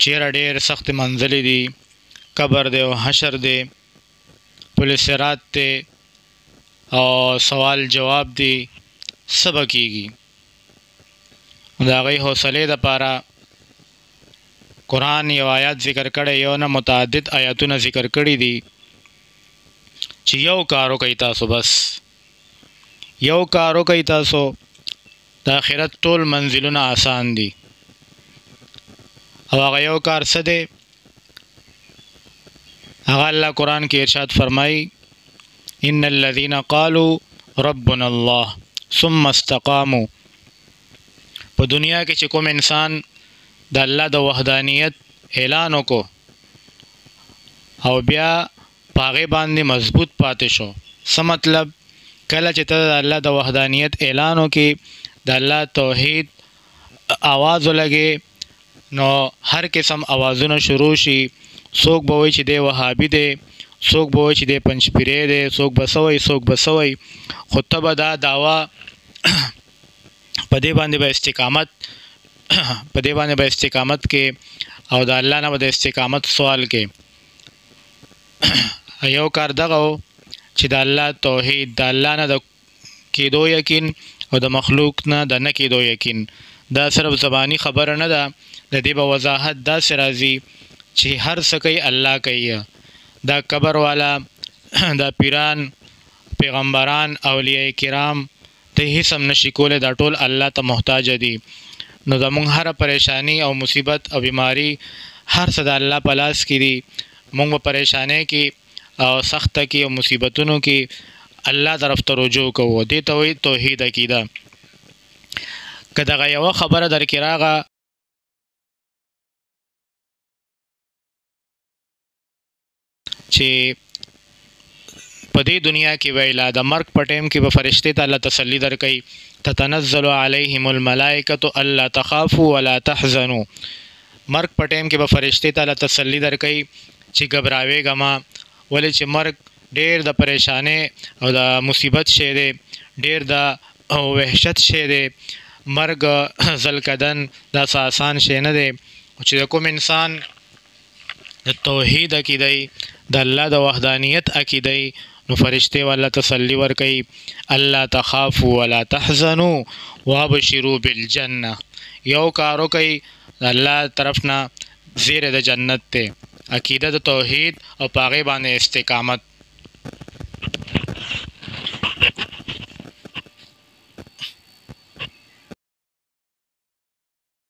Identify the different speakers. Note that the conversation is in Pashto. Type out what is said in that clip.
Speaker 1: چیرې ډېر سخت منزلې دي، قبر دی او حشر دی، پل صراط دی او سوال جواب دی، څه به کېږي. د هغې حوصلې دپاره قرآن یو آیات ذکر کړی، یو نه متعدد آیاتونه ذکر کړي دي چې یو کار وکئ تاسو، بس یو کار وکئ تاسو، د آخرت ټول منزلونه آسان دي. او هغه یو کار څه دی؟ هغه الله قرآن کې ارشاد فرمایي ان الذين قالوا ربنا الله ثم استقاموا. په دنیا کې چې کوم انسان د الله د وحدانیت اعلان وکړو او بیا په هغې باندې مضبوط پاتې شو، څه مطلب؟ کله چې ته د الله د وحدانیت اعلان وکړې، د الله توحید آواز ولګې، نو هر قسم آوازونه شروع شي. څوک به وایي چې دی وهابي دی، څوک به وایي چې دی پنجپیری دی، څوک به څه وایي څوک به څه وایي، خو ته به دا دعوه په دې باندې به استقامت کې او د الله نه به د استقامت سوال کې. یو کار دغه و چې د الله توحید، د الله نه د کېدو یقین او د مخلوق نه د نه کېدو یقین. دا صرف زبانی خبره نه ده، د دې به وضاحت داسې راځي چې هر څه کوي الله کوي. دا قبر والا، دا پیران، پیغمبران، اولیاء کرام ته هیڅ هم نشي کولی، دا ټول الله ته محتاج دي. نو زمونږ هره پریشانی او مصیبت او بیماری هر څه د الله په لاس کې دي. مونږ په پریشانی کې او سخته کې او مصیبتونو کې الله طرف ته رجوع کوو. دې ته وایي توحید عقیده. که دغه یوه خبره در کې راغه چې په دې دنیا کې ویلا د مرګ په ټیم کې به فرشتې ته الله تسلی درکوي، تتنزل علیهم الملائکة الا تخافوا ولا تحزنوا. مرګ په ټیم کې به فرشتې ته الله تسلی درکوي چې ګبراوېږه مه، ولې چې مرګ ډېر د پریشانۍ او د مصیبت شی دی، ډېر د وحشت شی دی. مرګ ذلکدن داسې آسان شی نه دی. چې د کوم انسان د توحید عقیده ای، د الله د وحدانیت عقیده ای، نو فرشتې والله تسلی ورکوي الله تخافوا ولا تحزنوا وابشروا بالجنه. یو کار وکئ، د الله طرف نه زیری د جنت دی، عقیده د توحید او په هغې باندې استقامت.